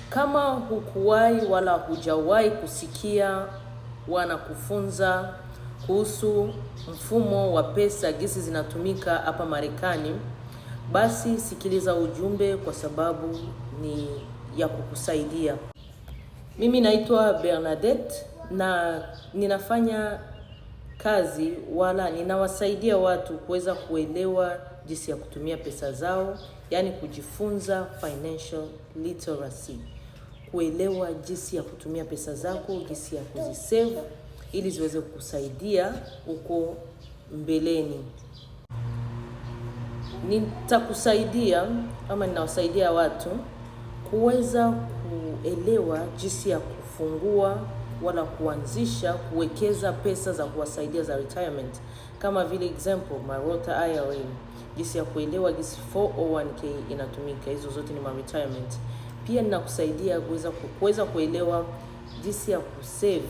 Kama hukuwahi wala hujawahi kusikia wanakufunza kuhusu mfumo wa pesa gisi zinatumika hapa Marekani, basi sikiliza ujumbe kwa sababu ni ya kukusaidia. Mimi naitwa Bernadette na ninafanya kazi wala ninawasaidia watu kuweza kuelewa jinsi ya kutumia pesa zao, yani kujifunza financial literacy. Kuelewa jinsi ya kutumia pesa zako, jinsi ya kuzisave ili ziweze kukusaidia huko mbeleni. Nitakusaidia ama ninawasaidia watu kuweza kuelewa jinsi ya kufungua wala kuanzisha kuwekeza pesa za kuwasaidia za retirement, kama vile example Marota IRA, jinsi ya kuelewa jinsi 401k inatumika. Hizo zote ni retirement. Pia ninakusaidia kuweza kuelewa jinsi ya kusave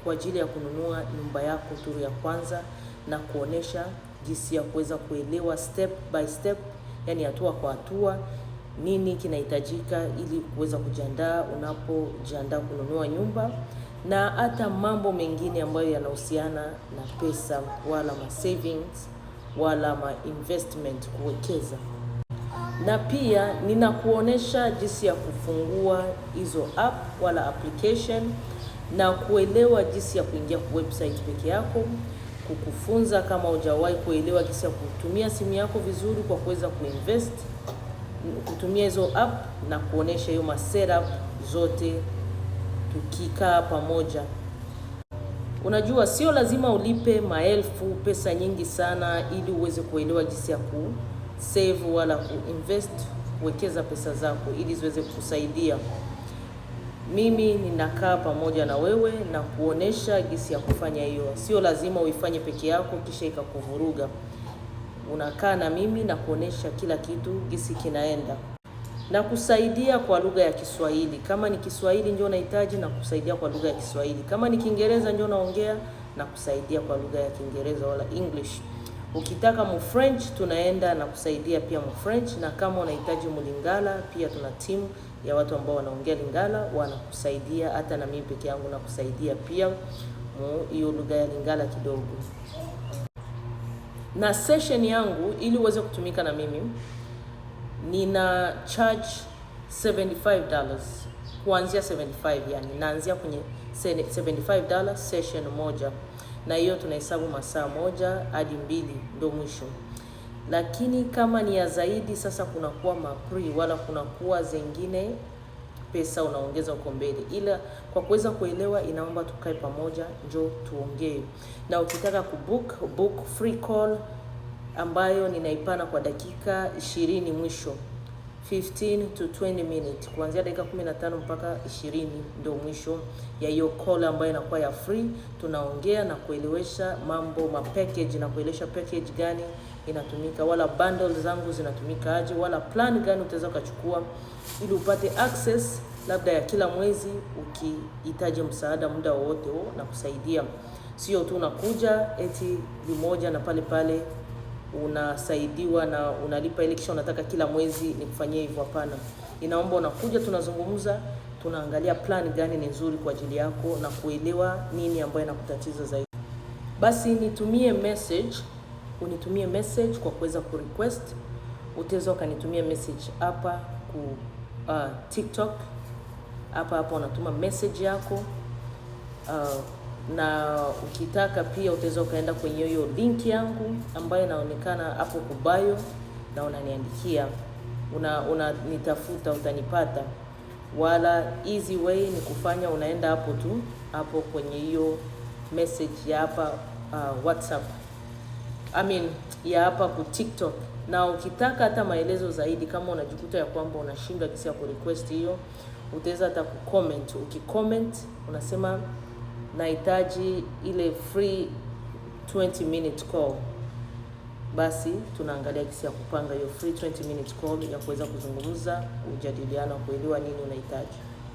kwa ajili ya kununua nyumba yako turu ya kwanza, na kuonesha jinsi ya kuweza kuelewa step by step, yani hatua kwa hatua, nini kinahitajika ili kuweza kujiandaa unapojiandaa kununua nyumba, na hata mambo mengine ambayo yanahusiana na pesa wala savings wala investment, kuwekeza. Na pia ninakuonesha jinsi ya kufungua hizo app wala application na kuelewa jinsi ya kuingia kwa website peke yako, kukufunza kama hujawahi kuelewa jinsi ya kutumia simu yako vizuri kwa kuweza kuinvest, kutumia hizo app na kuonesha hiyo setup zote tukikaa pamoja. Unajua sio lazima ulipe maelfu pesa nyingi sana ili uweze kuelewa jinsi ya save wala kuinvest, kuwekeza pesa zako ili ziweze kukusaidia. Mimi ninakaa pamoja na wewe na kuonesha jinsi ya kufanya hiyo. Sio lazima uifanye peke yako kisha ikakuvuruga. Unakaa na mimi na kuonesha kila kitu jinsi kinaenda, na kusaidia kwa lugha ya Kiswahili. Kama ni Kiswahili ndio unahitaji, na kusaidia kwa lugha ya Kiswahili. Kama ni Kiingereza ndio unaongea, na kusaidia kwa lugha ya Kiingereza wala English. Ukitaka French tunaenda na kusaidia pia French, na kama unahitaji Lingala pia tuna timu ya watu ambao wanaongea Lingala wanakusaidia. Hata na mimi peke yangu na kusaidia pia hiyo lugha ya Lingala kidogo. Na session yangu ili uweze kutumika na mimi, nina charge $75 kuanzia 75, yani naanzia kwenye $75 session moja, na hiyo tunahesabu masaa 1 hadi 2 ndio mwisho. Lakini kama ni ya zaidi, sasa kunakuwa mapri wala kunakuwa zingine pesa unaongeza uko mbele, ila kwa kuweza kuelewa inaomba tukae pamoja njoo tuongee. Na ukitaka book free call ambayo ninaipana kwa dakika 20 mwisho, 15 to 20 minutes, kuanzia dakika 15 mpaka 20 ndio mwisho ya hiyo call ambayo inakuwa ya free. Tunaongea na kuelewesha mambo package, na kuelewesha package gani inatumika, wala bundles zangu zinatumika aje, wala plan gani utaweza kuchukua ili upate access labda ya kila mwezi ukihitaji msaada muda wote na kusaidia. Sio tu unakuja eti limoja na pale unasaidiwa na unalipa ile kisha unataka kila mwezi nikufanyie hivyo. Hapana, inaomba unakuja, tunazungumza, tunaangalia plan gani ni nzuri kwa ajili yako na kuelewa nini ambayo inakutatiza zaidi. Basi unitumie message kwa kuweza kurequest. Utaweza ukanitumia message hapa ku TikTok, hapa unatuma message yako, na ukitaka pia utaweza ukaenda kwenye hiyo link yangu ambayo inaonekana hapo kubayo, na unaniandikia, unanitafuta, utanipata. Wala easy way ni kufanya unaenda hapo tu hapo kwenye hiyo message ya hapa WhatsApp, ya hapa ku TikTok. Na ukitaka hata maelezo zaidi, kama unajikuta ya kwamba unashindwa kisi ya kurequest hiyo, utaweza hata kucomment. Ukicomment unasema nahitaji ile free 20 minute call, basi tunaangalia kisi ya kupanga hiyo free 20 minute call ya kuweza kuzungumza, kujadiliana, kuelewa nini unahitaji.